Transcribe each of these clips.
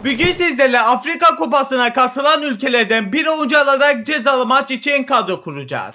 Bugün sizlerle Afrika Kupası'na katılan ülkelerden bir oyuncu alarak cezalı maç için kadro kuracağız.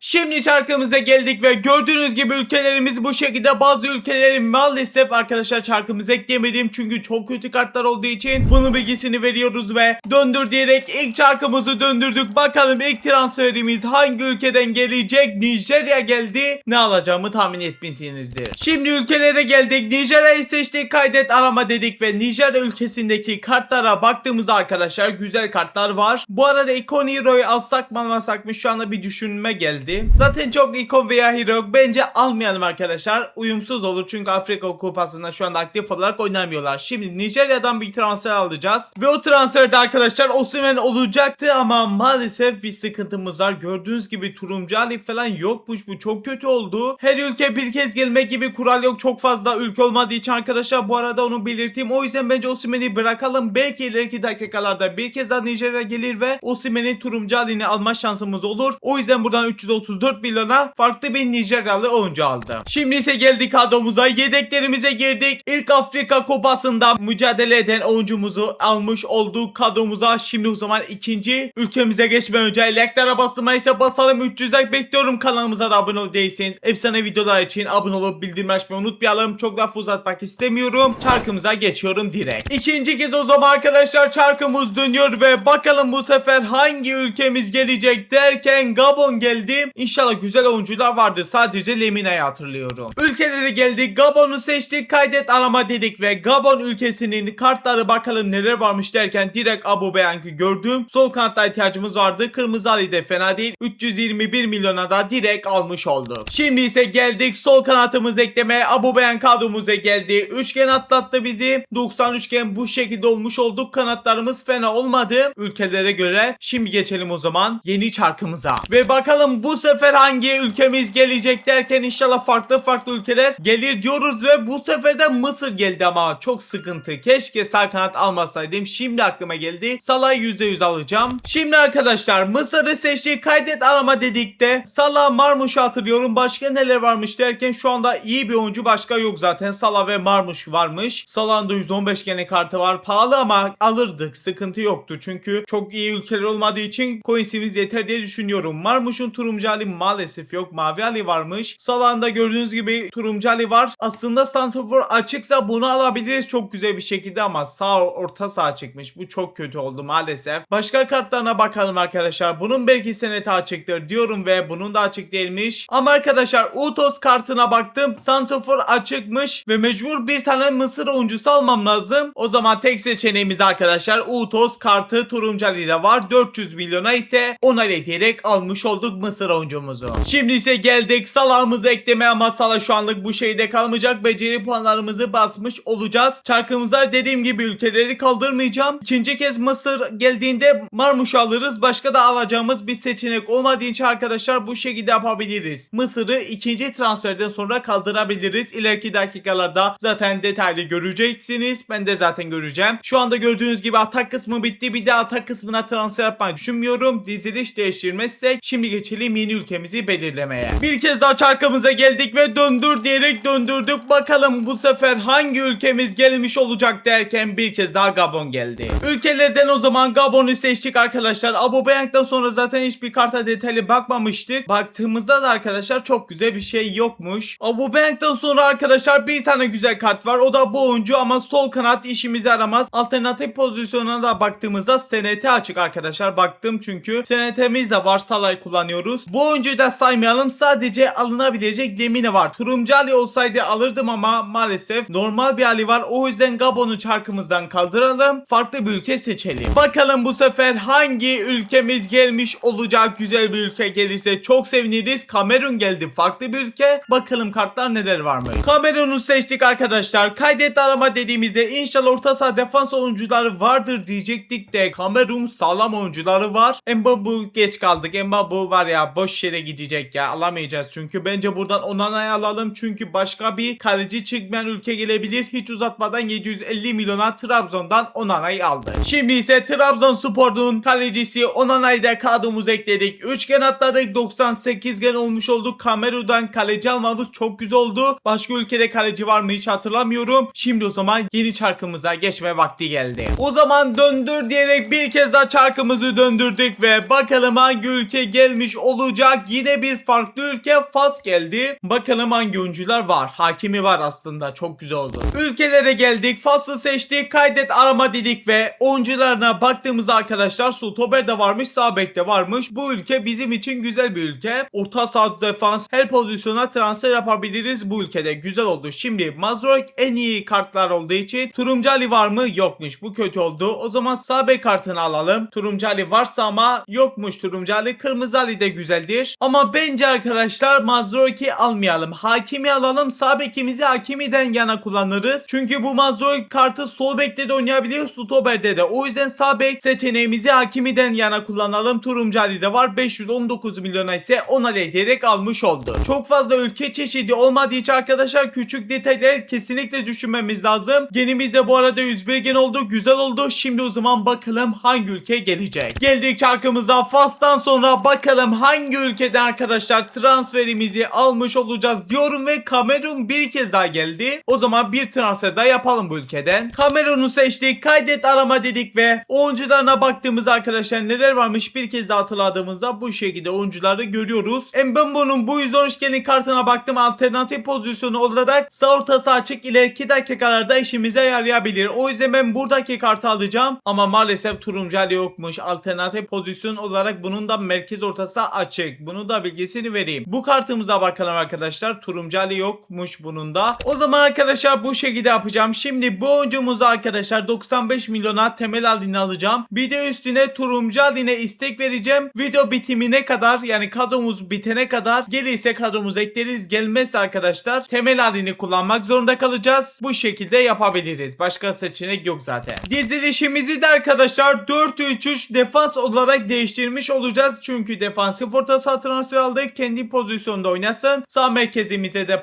Şimdi çarkımıza geldik ve gördüğünüz gibi ülkelerimiz bu şekilde. Bazı ülkelerin maalesef arkadaşlar çarkımıza eklemedim çünkü çok kötü kartlar olduğu için bunun bilgisini veriyoruz ve döndür diyerek ilk çarkımızı döndürdük. Bakalım ilk transferimiz hangi ülkeden gelecek? Nijerya geldi. Ne alacağımı tahmin etmişsinizdir. Şimdi ülkelere geldik. Nijerya'yı seçtik, kaydet arama dedik ve Nijerya ülkesindeki kartlara baktığımızda arkadaşlar güzel kartlar var. Bu arada ikon hero'yu alsak mı almasak mı şu anda bir düşünme geldi. Zaten çok ikon veya hero yok. Bence almayalım arkadaşlar. Uyumsuz olur çünkü Afrika Kupası'nda şu anda aktif olarak oynamıyorlar. Şimdi Nijerya'dan bir transfer alacağız. Ve o transferde arkadaşlar Osimhen olacaktı ama maalesef bir sıkıntımız var. Gördüğünüz gibi turuncu Ali falan yokmuş. Bu çok kötü oldu. Her ülke bir kez gelmek gibi kural yok. Çok fazla ülke olmadığı için arkadaşlar bu arada onu belirteyim. O yüzden bence Osimhen'i bırakalım. Belki ileriki dakikalarda bir kez daha Nijerya gelir ve Osimhen'in turuncu Ali'ni alma şansımız olur. O yüzden buradan 334 milyona farklı bir Nijeryalı oyuncu aldı. Şimdi ise geldik kadromuza. Yedeklerimize girdik. İlk Afrika Kupası'nda mücadele eden oyuncumuzu almış olduk kadromuza. Şimdi o zaman ikinci ülkemize geçmeden önce like'lara basmayı ise basalım. 300 like bekliyorum. Kanalımıza da abone ol değilseniz efsane videolar için abone olup bildirim açmayı unutmayalım. Çok laf uzatmak istemiyorum. Çarkımıza geçiyorum direkt. İkinci kez o zaman arkadaşlar çarkımız dönüyor ve bakalım bu sefer hangi ülkemiz gelecek derken Gabon geldi. İnşallah güzel oyuncular vardı. Sadece Lemina'yı hatırlıyorum. Ülkelere geldik. Gabon'u seçtik. Kaydet arama dedik ve Gabon ülkesinin kartları bakalım neler varmış derken direkt Aubameyang'ı gördüm. Sol kanatta ihtiyacımız vardı. Kırmızı Ali de fena değil. 321 milyona da direkt almış olduk. Şimdi ise geldik sol kanatımız eklemeye. Aubameyang kadromuza geldi. Üçgen atlattı bizi. 90 üçgen bu şekilde olmuş olduk. Kanatlarımız fena olmadı ülkelere göre. Şimdi geçelim o zaman yeni çarkımıza. Ve bakalım bu sefer hangi ülkemiz gelecek derken inşallah farklı ülkeler gelir diyoruz ve bu sefer de Mısır geldi ama çok sıkıntı. Keşke sağ kanat almasaydım. Şimdi aklıma geldi. Salah'ı %100 alacağım. Şimdi arkadaşlar Mısır'ı seçtik. Kaydet arama dedik de Salah, Marmuş'u hatırlıyorum. Başka neler varmış derken şu anda iyi bir oyuncu başka yok zaten. Salah ve Marmuş varmış. Salah'ın da 115 gene kartı var. Pahalı ama alırdık. Sıkıntı yoktu. Çünkü çok iyi ülkeler olmadığı için coinsimiz yeter diye düşünüyorum. Marmuş'un turuncu hali maalesef yok. Mavi Ali varmış. Salah'ın da gördüğünüz gibi turuncu Ali var. Aslında santrafor açıksa bunu alabiliriz çok güzel bir şekilde ama sağ orta saha çıkmış. Bu çok kötü oldu maalesef. Başka kartlarına bakalım arkadaşlar. Bunun belki seneti açıktır diyorum ve bunun da açık değilmiş. Ama arkadaşlar Utos kartına baktım. Santrafor açıkmış ve mecbur bir tane Mısır oyuncusu almam lazım. O zaman tek seçeneğimiz arkadaşlar Utos kartı turuncu Ali'de var. 400 milyona ise onay diyerek almış olduk Mısır oyuncumuzu. Şimdi ise geldik Salah'ımızı eklemeye ama Salah şu anlık bu şeyde kalmayacak. Beceri puanlarımızı basmış olacağız. Çarkımıza dediğim gibi ülkeleri kaldırmayacağım. İkinci kez Mısır geldiğinde Marmuş'u alırız. Başka da alacağımız bir seçenek olmadığı için arkadaşlar bu şekilde yapabiliriz. Mısır'ı ikinci transferden sonra kaldırabiliriz. İleriki dakikalarda zaten detaylı göreceksiniz. Ben de zaten göreceğim. Şu anda gördüğünüz gibi atak kısmı bitti. Bir de atak kısmına transfer yapmayı düşünmüyorum. Diziliş değiştirmezsek şimdi geçelim yeni ülkemizi belirlemeye. Bir kez daha çarkımıza geldik ve döndür diyerek döndürdük. Bakalım bu sefer hangi ülkemiz gelmiş olacak derken bir kez daha Gabon geldi. Ülkelerden o zaman Gabon'u seçtik arkadaşlar. Aubameyang'dan sonra zaten hiçbir karta detaylı bakmamıştık. Baktığımızda da arkadaşlar çok güzel bir şey yokmuş. Aubameyang'dan sonra arkadaşlar bir tane güzel kart var. O da bu oyuncu ama sol kanat işimizi aramaz. Alternatif pozisyonuna da baktığımızda SNT açık arkadaşlar. Baktım çünkü SNT'miz de var. Salah'ı kullanıyoruz. Bu oyuncuyu da saymayalım. Sadece alınabilecek Lemina var. Turuncu Ali olsaydı alırdım ama maalesef normal bir Ali var. O yüzden Gabon'u çarkımızdan kaldıralım. Farklı bir ülke seçelim. Bakalım bu sefer hangi ülkemiz gelmiş olacak. Güzel bir ülke gelirse çok seviniriz. Kamerun geldi. Farklı bir ülke. Bakalım kartlar neler varmış. Kamerun'u seçtik arkadaşlar. Kaydet arama dediğimizde inşallah orta saha defans oyuncuları vardır diyecektik de Kamerun sağlam oyuncuları var. Mbabu geç kaldık. Mbabu var ya boş boş yere gidecek ya, alamayacağız çünkü bence buradan Onana'yı alalım çünkü başka bir kaleci çıkmayan ülke gelebilir. Hiç uzatmadan 750 milyona Trabzon'dan Onana'yı aldı. Şimdi ise Trabzonspor'un kalecisi Onana'yı da kadromuza ekledik. 3 gen atladık, 98 gen olmuş olduk. Kamerun'dan kaleci almamız çok güzel oldu. Başka ülkede kaleci var mı hiç hatırlamıyorum. Şimdi o zaman yeni çarkımıza geçme vakti geldi. O zaman döndür diyerek bir kez daha çarkımızı döndürdük ve bakalım hangi ülke gelmiş olacak. Yine bir farklı ülke, Fas geldi. Bakalım hangi oyuncular var. Hakimi var aslında, çok güzel oldu. Ülkelere geldik. Fas'ı seçtik. Kaydet arama dedik ve oyuncularına baktığımızda arkadaşlar stoper de varmış, sağ bek de varmış. Bu ülke bizim için güzel bir ülke. Orta saha, defans, her pozisyona transfer yapabiliriz bu ülkede. Güzel oldu. Şimdi Mazroik en iyi kartlar olduğu için Turuncu Ali var mı? Yokmuş. Bu kötü oldu. O zaman sağ bek kartını alalım. Turuncu Ali varsa ama yokmuş Turuncu Ali. Kırmızı Ali de güzeldir. Ama bence arkadaşlar Mazroik'i almayalım. Hakimi alalım. Sağ bekimizi Hakimi'den yana kullanırız. Çünkü bu Mazroik kartı sol bekte de oynayabiliyor, stoper'de de. O yüzden sağ bek seçeneğimizi Hakimi'den yana kullanalım. Turuncu Ali de var. 519 milyona ise Onal'e diyerek almış oldu. Çok fazla ülke çeşidi olmadığı için arkadaşlar küçük detayları kesinlikle düşünmemiz lazım. Genimiz de bu arada 101 gen oldu. Güzel oldu. Şimdi o zaman bakalım hangi ülke gelecek. Geldik çarkımızda Fas'tan sonra bakalım hangi ülkeden arkadaşlar transferimizi almış olacağız diyorum ve Kamerun bir kez daha geldi. O zaman bir transfer daha yapalım bu ülkeden. Kamerun'u seçtik. Kaydet arama dedik ve oyuncularına baktığımızda arkadaşlar neler varmış bir kez daha hatırladığımızda bu şekilde oyuncuları görüyoruz. Mbembo'nun bu 113 genin kartına baktım. Alternatif pozisyonu olarak sağ ortası açık, ileriki dakikalarda işimize yarayabilir. O yüzden ben buradaki kartı alacağım. Ama maalesef Turuncu Ali yokmuş. Alternatif pozisyon olarak bunun da merkez ortası açık. Bunu da bilgisini vereyim. Bu kartımıza bakalım arkadaşlar. Turuncu Ali yokmuş bunun da. O zaman arkadaşlar bu şekilde yapacağım. Şimdi bu oyuncumuzda arkadaşlar 95 milyona temel halini alacağım. Bir de üstüne Turuncu Ali'ne istek vereceğim. Video bitimine kadar, yani kadromuz bitene kadar gelirse kadromuza ekleriz. Gelmezse arkadaşlar temel halini kullanmak zorunda kalacağız. Bu şekilde yapabiliriz. Başka seçenek yok zaten. Dizilişimizi de arkadaşlar 4-3-3 defans olarak değiştirmiş olacağız. Çünkü defansif orta saha transfer aldık. Kendi pozisyonda oynasın. Sağ merkezimize de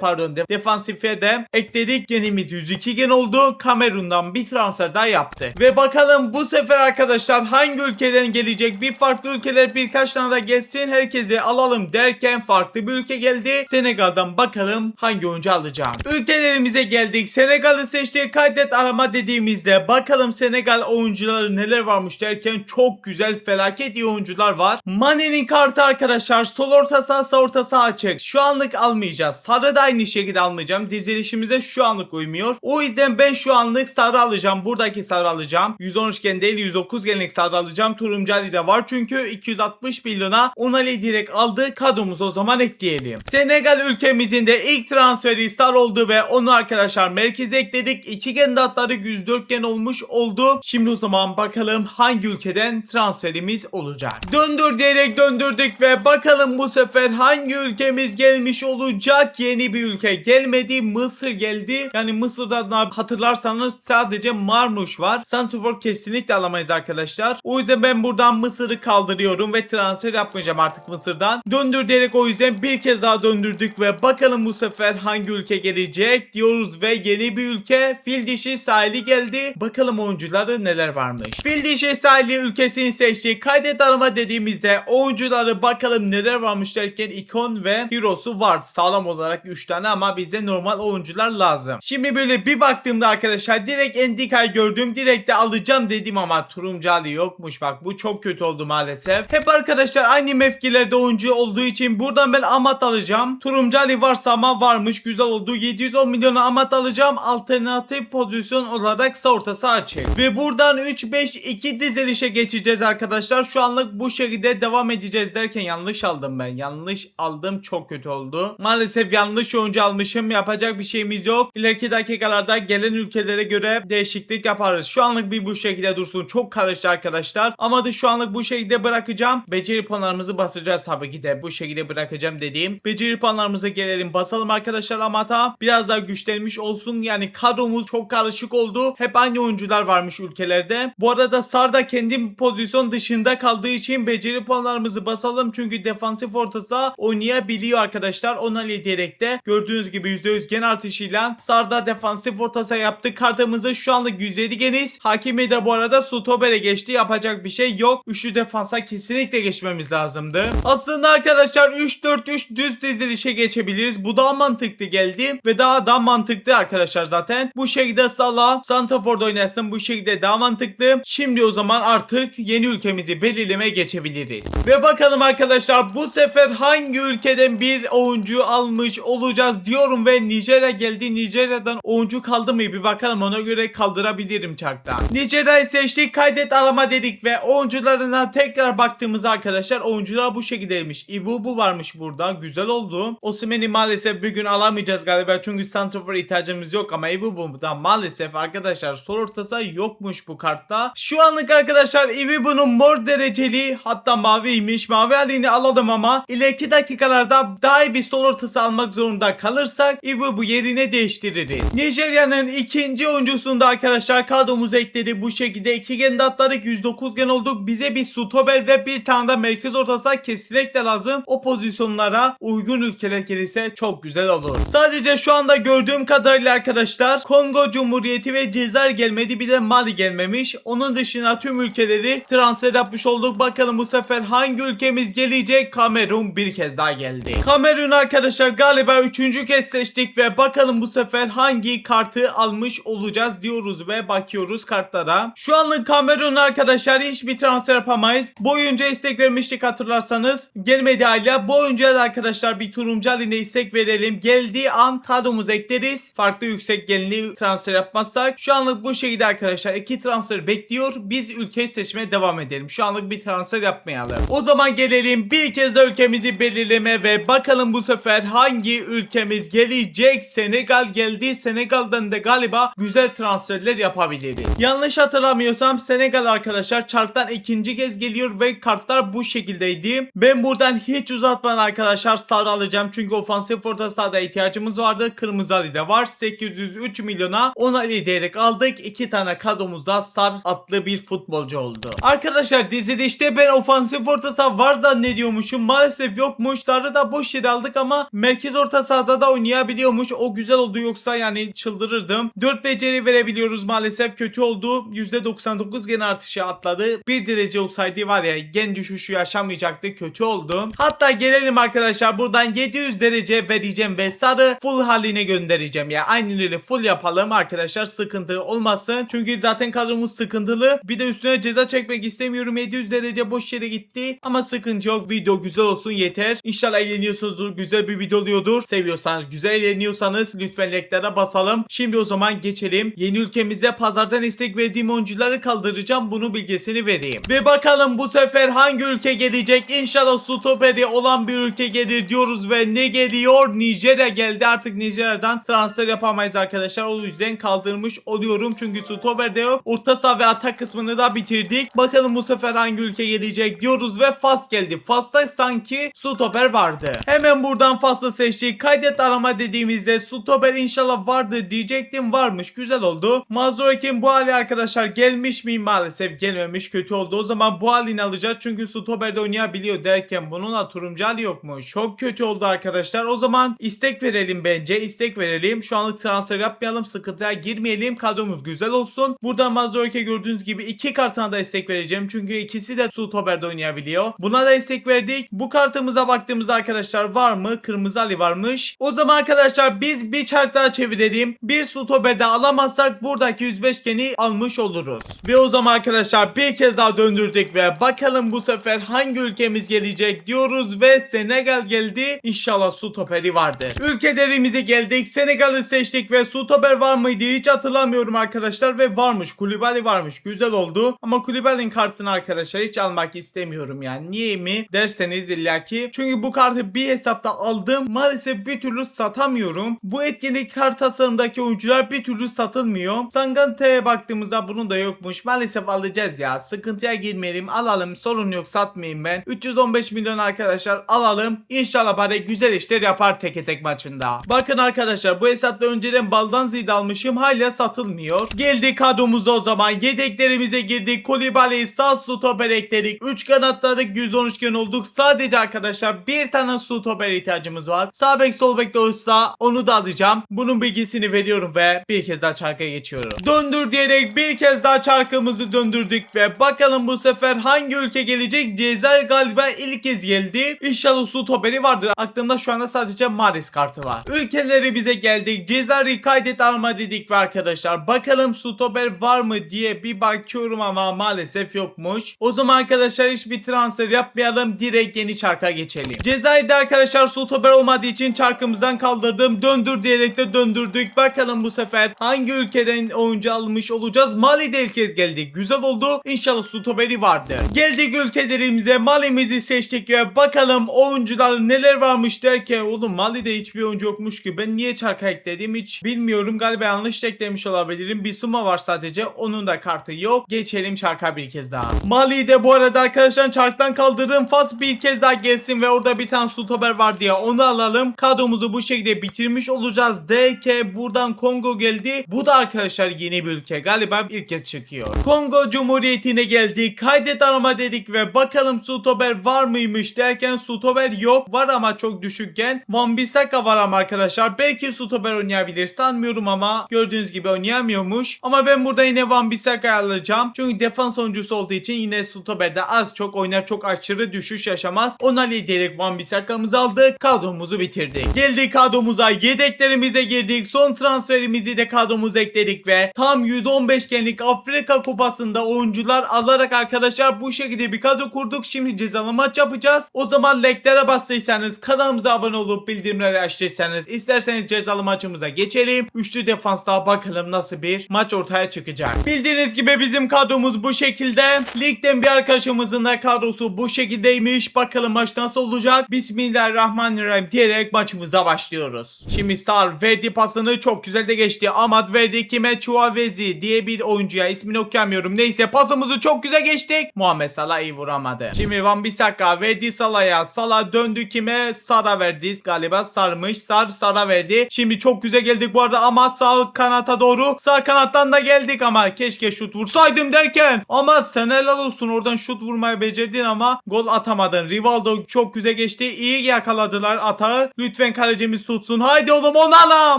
defansife de ekledik. Genimiz 102 gen oldu. Kamerun'dan bir transfer daha yaptı. Ve bakalım bu sefer arkadaşlar hangi ülkeden gelecek? Bir farklı ülkeler birkaç tane da gelsin. Herkese alalım derken farklı bir ülke geldi. Senegal'dan bakalım hangi oyuncu alacağım. Ülkelerimize geldik. Senegal'ı seçtik. Kaydet arama dediğimizde bakalım Senegal oyuncuları neler varmış derken çok güzel, felaket iyi oyuncular var. Mane'nin kartı arkadaşlar sol orta saha, sağ orta saha açık. Şu anlık almayacağız. Sarı da aynı şekilde almayacağım. Dizilişimize şu anlık uymuyor. O yüzden ben şu anlık sarı alacağım. Buradaki sarı alacağım. 113 gen değil 109 genlik sarı alacağım. Turuncu Ali de var çünkü 260 milyona Onal'i direkt aldı. Kadromuzu o zaman ekleyelim. Senegal ülkemizin de ilk transferi star oldu ve onu arkadaşlar merkeze ekledik. 2 gen datları 104 gen olmuş oldu. Şimdi o zaman bakalım hangi ülkeden transferimiz olacak. Döndür diyerek döndürdük ve bakalım bu sefer hangi ülkemiz gelmiş olacak. Yeni bir ülke gelmedi. Mısır geldi. Yani Mısır'da hatırlarsanız sadece Marmuş var. Santifor kesinlikle alamayız arkadaşlar. O yüzden ben buradan Mısır'ı kaldırıyorum ve transfer yapmayacağım artık Mısır'dan. Döndür diyerek o yüzden bir kez daha döndürdük ve bakalım bu sefer hangi ülke gelecek diyoruz ve yeni bir ülke Fil Dişi Sahili geldi. Bakalım oyuncuları neler varmış. Fil Dişi Sahili ülkesini seçtik. Kaydet arama dediğimizde oyuncuları bakalım neler varmış derken ikon ve hero'su var. Sağlam olarak 3 tane ama bize normal oyuncular lazım. Şimdi böyle bir baktığımda arkadaşlar direkt Endika'yı gördüm. Direkt de alacağım dedim ama Turuncu Ali yokmuş. Bak bu çok kötü oldu maalesef. Hep arkadaşlar aynı mevkilerde oyuncu olduğu için buradan ben Amat alacağım. Turuncu Ali varsa ama varmış. Güzel oldu. 710 milyona Amat alacağım. Alternatif pozisyon olarak sağ ortası açık. Ve buradan 3-5-2 dizilişe geçeceğiz arkadaşlar. Şu anlık bu şekilde devam edeceğiz derken yanlış aldım ben. Yanlış aldım. Çok kötü oldu. Maalesef yanlış oyuncu almışım. Yapacak bir şeyimiz yok. İleriki dakikalarda gelen ülkelere göre değişiklik yaparız. Şu anlık bir bu şekilde dursun. Çok karıştı arkadaşlar. Ama da şu anlık bu şekilde bırakacağım. Beceri puanlarımızı basacağız tabii ki de. Bu şekilde bırakacağım dediğim. Beceri puanlarımıza gelelim. Basalım arkadaşlar Amat'a. Biraz daha güçlenmiş olsun. Yani kadromuz çok karışık oldu. Hep aynı oyuncular varmış ülkelerde. Bu arada Sar da kendi pozisyon dışında kaldığı için beceri puanlarımızı basalım. Çünkü Çünkü defansif orta saha oynayabiliyor arkadaşlar. Onali diyerek de gördüğünüz gibi %100 gen artışıyla Sarda defansif orta saha yaptı. Kartımızı şu anlık %7 geniz. Hakimi de bu arada Stoper'e geçti. Yapacak bir şey yok. Üçlü defansa kesinlikle geçmemiz lazımdı. Aslında arkadaşlar 3-4-3 düz dizilişe geçebiliriz. Bu daha mantıklı geldi ve daha mantıklı arkadaşlar zaten. Bu şekilde Salah santraforda oynasın. Bu şekilde daha mantıklı. Şimdi o zaman artık yeni ülkemizi belirlemeye geçebiliriz. Ve bakalım arkadaşlar bu sefer hangi ülkeden bir oyuncu almış olacağız diyorum ve Nijerya geldi. Nijerya'dan oyuncu kaldı mı bir bakalım, ona göre kaldırabilirim çarktan. Nijerya'yı seçtik, kaydet arama dedik ve oyuncularına tekrar baktığımızda arkadaşlar oyuncular bu şekildeymiş. Iwobi varmış burada, güzel oldu. Osimhen'i maalesef bugün alamayacağız galiba çünkü santrafor ihtiyacımız yok ama Iwobi'da maalesef arkadaşlar sol ortası yokmuş bu kartta. Şu anlık arkadaşlar Iwobi'nin mor dereceli hatta maviymiş. Mavi halini alalım ama ileriki dakikalarda daha iyi bir sol ortası almak zorunda kalırsak Iwobi yerine değiştiririz. Nijerya'nın ikinci oyuncusunda arkadaşlar kadromuza ekledi. Bu şekilde 2 gen atladık, 109 gen olduk. Bize bir stoper ve bir tane de merkez ortası kesinlikle lazım. O pozisyonlara uygun ülkeler gelirse çok güzel olur. Sadece şu anda gördüğüm kadarıyla arkadaşlar Kongo Cumhuriyeti ve Cezayir gelmedi, bir de Mali gelmemiş. Onun dışında tüm ülkeleri transfer yapmış olduk. Bakalım bu sefer hangi ülkemiz gelecek? Kamerun bir kez daha geldi. Kamerun arkadaşlar galiba 3. kez seçtik ve bakalım bu sefer hangi kartı almış olacağız diyoruz ve bakıyoruz kartlara. Şu anlık Kamerun arkadaşlar hiçbir transfer yapamayız. Bu oyuncuya istek vermiştik hatırlarsanız. Gelmedi hala. Bu oyuncuya da arkadaşlar bir turuncu haline istek verelim. Geldiği an kadromuza ekleriz. Farklı yüksek genli transfer yapmazsak. Şu anlık bu şekilde arkadaşlar 2 transfer bekliyor. Biz ülkeyi seçmeye devam edelim. Şu anlık bir transfer yapmayalım. O zaman gelelim bir kez de ülkemizi belirleme ve bakalım bu sefer hangi ülkemiz gelecek? Senegal geldi. Senegal'dan da galiba güzel transferler yapabiliriz. Yanlış hatırlamıyorsam Senegal arkadaşlar çarktan ikinci kez geliyor ve kartlar bu şekildeydi. Ben buradan hiç uzatmadan arkadaşlar Sarı alacağım. Çünkü ofansif orta sahada ihtiyacımız vardı. Kırmızı Ali de var. 803 milyona Onali diyerek aldık. 2 tane kadromuzda Sar adlı bir futbolcu oldu. Arkadaşlar dizilişte ben ofansif orta saha var zannediyormuşum. Maalesef yokmuş. Sarı da boş yere aldık ama merkez orta sahada da oynayabiliyormuş. O güzel oldu, yoksa yani çıldırırdım. 4 beceri verebiliyoruz, maalesef kötü oldu. %99 gen artışı atladı. 1 derece olsaydı var ya gen düşüşü yaşamayacaktı, kötü oldu. Hatta gelelim arkadaşlar buradan 700 derece vereceğim ve Sarı full haline göndereceğim ya. Aynen öyle, full yapalım arkadaşlar, sıkıntı olmasın. Çünkü zaten kadromuz sıkıntılı. Bir de üstüne ceza çekmek istemiyorum. 700 derece boş yere gitti. Ama sıkıntı yok. Video güzel olsun yeter. İnşallah eğleniyorsunuzdur. Güzel bir video oluyordur. Seviyorsanız, güzel eğleniyorsanız lütfen like'lara basalım. Şimdi o zaman geçelim. Yeni ülkemize pazardan istek verdiğim oyuncuları kaldıracağım. Bunu bilgisini vereyim. Ve bakalım bu sefer hangi ülke gelecek? İnşallah stoperi olan bir ülke gelir diyoruz ve ne geliyor? Nijerya geldi. Artık Nijerya'dan transfer yapamayız arkadaşlar. O yüzden kaldırmış oluyorum. Çünkü stoper de yok. Orta saha ve atak kısmını da bitirdik. Bakalım bu sefer hangi ülke gelecek diyoruz ve Fas geldi. Fas'ta sanki stoper vardı. Hemen buradan Fas'ı seçtik. Kaydet arama dediğimizde stoper inşallah vardı diyecektim. Varmış. Güzel oldu. Mazurakin bu hali arkadaşlar gelmiş mi? Maalesef gelmemiş. Kötü oldu. O zaman bu halini alacağız. Çünkü stoperde oynayabiliyor derken bununla turuncu hali yokmuş. Çok kötü oldu arkadaşlar. O zaman istek verelim bence. İstek verelim. Şu anlık transfer yapmayalım. Sıkıntıya girmeyelim. Kadromuz güzel olsun. Buradan Mazurakin gördüğünüz gibi 2 kartına da istek vereceğim. Çünkü ikisi de stoperde oynayabiliyor. Buna da istek verdik. Bu kartımıza baktığımızda arkadaşlar var mı? Kırmızı Ali varmış. O zaman arkadaşlar biz bir çark daha çevirelim. Bir stoperde alamazsak buradaki 105 geni almış oluruz. Ve o zaman arkadaşlar bir kez daha döndürdük ve bakalım bu sefer hangi ülkemiz gelecek diyoruz ve Senegal geldi. İnşallah stoperi vardır. Ülkelerimize geldik. Senegal'ı seçtik ve stoper var mıydı hiç hatırlamıyorum arkadaşlar ve varmış. Koulibaly varmış. Güzel oldu. Ama Koulibaly'nin kartını arkadaşlar hiç almak istemiyorum yani. Niye mi derseniz illaki. Çünkü bu kartı bir hesapta aldım. Maalesef bir türlü satamıyorum. Bu etkinlik kart tasarımdaki oyuncular bir türlü satılmıyor. Sangante'ye baktığımızda bunun da yokmuş. Maalesef alacağız ya. Sıkıntıya girmeyelim. Alalım. Sorun yok. Satmayayım ben. 315 milyon arkadaşlar alalım. İnşallah bari güzel işler yapar teke tek maçında. Bakın arkadaşlar bu hesapta önceden baldan zid almışım. Hala satılmıyor. Geldik kadromuza o zaman. Yedeklerimize girdik. Koulibaly'yi sağ stoper ekledik. 3 kanatladık. 113 gen oldu. olduk. Sadece arkadaşlar bir tane stoper ihtiyacımız var. Sağ bek sol bek de olsa onu da alacağım. Bunun bilgisini veriyorum ve bir kez daha çarka geçiyorum. Döndür diyerek bir kez daha çarkımızı döndürdük ve bakalım bu sefer hangi ülke gelecek? Cezayir galiba ilk kez geldi. İnşallah stoperi vardır. Aklımda şu anda sadece Maris kartı var. Ülkeleri bize geldik. Cezayir'i kaydet alma dedik ve arkadaşlar bakalım stoper var mı diye bir bakıyorum ama maalesef yokmuş. O zaman arkadaşlar hiçbir transfer yapmayalım. Direkt yeni çarka geçelim. Cezayir'de arkadaşlar stoper olmadığı için çarkımızdan kaldırdım. Döndür diyerek de döndürdük. Bakalım bu sefer hangi ülkeden oyuncu almış olacağız? Mali'de ilk kez geldik. Güzel oldu. İnşallah stoperi vardır. Geldik ülkelerimize. Mali'mizi seçtik ve bakalım oyuncular neler varmış derken oğlum Mali'de hiçbir oyuncu yokmuş ki. Ben niye çarka ekledim hiç bilmiyorum. Galiba yanlış eklemiş olabilirim. Bissouma var sadece. Onun da kartı yok. Geçelim çarka bir kez daha. Mali'de bu arada arkadaşlar çarktan kaldırdım. Fas bir kez daha gelsin ve orada bir tane stoper var diye onu alalım. Kadromuzu bu şekilde bitirmiş olacağız. DK buradan Kongo geldi. Bu da arkadaşlar yeni bir ülke. Galiba ilk kez çıkıyor. Kongo Cumhuriyeti'ne geldik. Kaydet arama dedik ve bakalım stoper var mıymış derken stoper yok. Var ama çok düşükken. Wan-Bissaka var ama arkadaşlar. Belki stoper oynayabilir sanmıyorum ama gördüğünüz gibi oynayamıyormuş. Ama ben burada yine Wan-Bissaka'yı alacağım. Çünkü defans oyuncusu olduğu için yine stoperde az çok oynar, çok aşırı düşüş yaşamaz. Ona liderlik Wan-Bissaka'mızı aldık. Kadromuzu bitirdik. Geldik kadromuza. Yedeklerimize girdik. Son transferimizi de kadromuza ekledik ve tam 115 genlik Afrika Kupası'nda oyuncular alarak arkadaşlar bu şekilde bir kadro kurduk. Şimdi cezalı maç yapacağız. O zaman likelere bastıysanız, kanalımıza abone olup bildirimleri açtıysanız, isterseniz cezalı maçımıza geçelim. Üçlü defansta bakalım nasıl bir maç ortaya çıkacak. Bildiğiniz gibi bizim kadromuz bu şekilde. Ligden bir arkadaşımızın da kadrosu bu şekildeymiş. Bakalım maç nasıl olacak. Bismillahirrahmanirrahim diyerek maçımıza başlıyoruz. Şimdi Star verdi pasını, çok güzel de geçti. Ahmet verdi kime? Chuavezi diye bir oyuncuya, ismini okuyamıyorum. Neyse pasımızı çok güzel geçtik. Muhammed Salah iyi vuramadı. Şimdi Wan-Bissaka verdi Salah'a. Salah döndü kime? Sar'a verdi. Galiba sarmış. Sar'a verdi. Şimdi çok güzel geldik bu arada ama sağ kanata doğru. Sağ kanattan da geldik ama keşke şut vursaydım derken. Ama sen helal olsun, oradan şut vurmayı becerdin ama gol atamadın. Rivaldo çok güzel geçti. İyi yakaladılar atağı. Lütfen kalecimiz tutsun. Haydi oğlum Onana.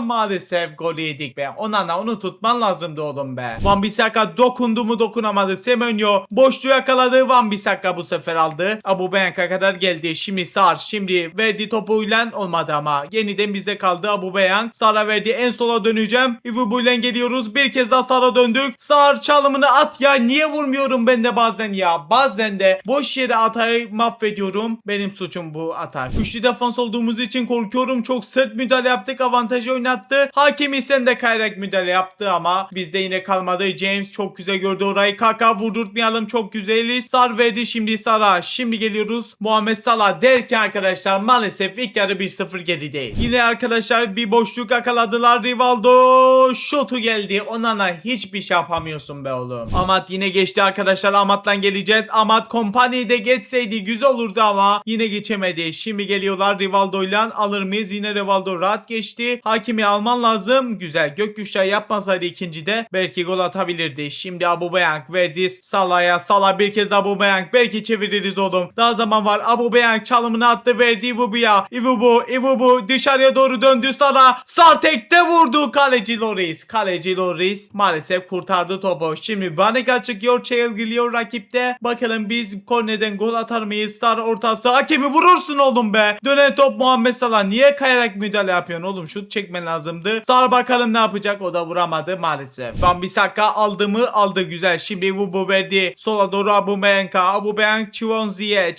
Maalesef gol yedik be. Onana onu tutman lazımdı oğlum be. Wan-Bissaka dokundu mu dokunamadı. Semenyo boşluğu yakaladı. Wan-Bissaka bu sefer aldı. Aubameyang'a kadar geldi. Şimdi Sar. Şimdi verdi topuyla olmadı ama. Yeniden bizde kaldı Aubameyang. Sar'a verdi. En sola döneceğim. Iwobi'yle geliyoruz. Bir kez daha Sar'a döndük. Sar çalımını at ya. Niye vurmuyorum ben de bazen ya. Bazen de boş yere atayı mahvediyorum. Benim suçum bu atak. Üçlü defans olduğumuz için korkuyorum. Çok sert müdahale yaptık. Avantajı oynattı. Hakimi sen de kayrak müdahale yaptı ama bizde yine kalmadı. James çok güzel gördü orayı. Kaka vurdurtmayalım. Çok güzeli. Sar verdi şimdi Sar'a. Şimdi geliyoruz. Muhammed Salah derken arkadaşlar maalesef ilk yarı 1-0 geride. Yine arkadaşlar bir boşluk yakaladılar. Rivaldo şutu geldi. Onana hiçbir şey yapamıyorsun be oğlum. Amat yine geçti arkadaşlar. Amat'tan geleceğiz. Amat Kompany'de geçseydi güzel olurdu ama yine geçemedi. Şimdi geliyorlar Rivaldo'yla, alır mıyız? Yine Rivaldo rahat geçti. Hakimi alman lazım. Güzel. Gökkuşağı yapmasaydı ikincide belki gol atabilirdi. Şimdi Aubameyang verdi Salah'a. Salah bir kez Aubameyang. Belki çeviririz oğlum. Daha zaman var. Aubameyang çalımını attı, verdi Iwobi'ye. Iwobi dışarıya doğru döndü Salah. Sar tekte vurdu. Kaleci Loris maalesef kurtardı topu. Şimdi Banega çıkıyor. Çayıl geliyor rakipte. Bakalım biz korneden gol atar mıyız? Sar ortası. Hakemi vurursun oğlum be. Dönen top Muhammed Salah. Niye kayarak müdahale yapıyorsun oğlum? Şut çekmen lazımdı. Sar bakalım ne yapacak? O da vuramadı maalesef. Wan-Bissaka aldı mı? Aldı güzel. Şimdi Iwobi verdi. Sola doğru Aubameyang Chiwonzi'ye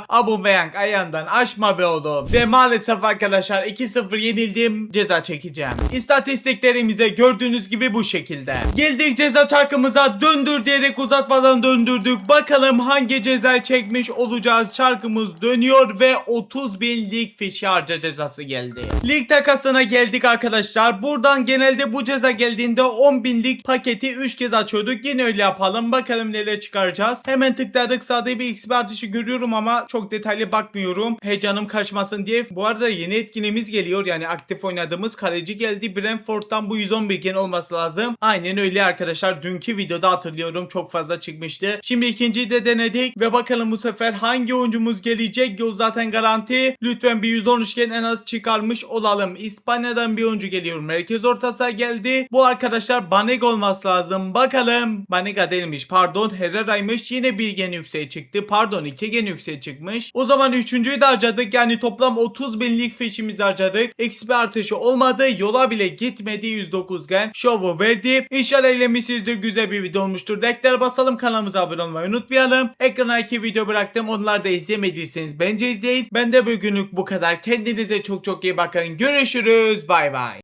Aubameyang ayağından aşma be oğlum. Ve maalesef arkadaşlar 2-0 yenildim. Ceza çekeceğim. İstatistiklerimize gördüğünüz gibi bu şekilde. Geldik ceza çarkımıza, döndür diyerek uzatmadan döndürdük. Bakalım hangi ceza çekmiş olacağız. Çarkımız dönüyor ve 30.000 lig fişi harca cezası geldi. Lig takasına geldik arkadaşlar. Buradan genelde bu ceza geldiğinde 10.000 lig paketi 3 kez açıyorduk. Yine öyle yapalım. Bakalım neler çıkaracağız. Hemen tıkladık. Sağda bir XP artışı görüyorum ama çok detaylı bakmıyorum. Heyecanım kaçmasın diye. Bu arada yeni etkinliğimiz geliyor. Yani aktif oynadığımız kaleci geldi. Brentford'dan bu 111 gen olması lazım. Aynen öyle arkadaşlar. Dünkü videoda hatırlıyorum çok fazla çıkmıştı. Şimdi ikinciyi de denedik ve bakalım Bakalım bu sefer hangi oyuncumuz gelecek? Yol zaten garanti. Lütfen bir 113'gen en az çıkarmış olalım. İspanya'dan bir oyuncu geliyor. Merkez orta saha geldi. Bu arkadaşlar Banega olması lazım. Bakalım. Banega değilmiş. Pardon. Herrera'ymış. Yine bir gen yükseğe çıktı. Pardon 2 gen yükseğe çıkmış. O zaman üçüncüyü de harcadık. Yani toplam 30 binlik fişimizi harcadık. XP artışı olmadı. Yola bile gitmedi. 109 gen. Şovu verdi. İnşallah eğlenmişsinizdir. Güzel bir video olmuştur. Like'lara basalım. Kanalımıza abone olmayı unutmayalım. Ekrana 2 video bıraktım. Onları da izlemediyseniz bence izleyin. Ben de bugünlük bu kadar. Kendinize çok çok iyi bakın. Görüşürüz. Bay bay.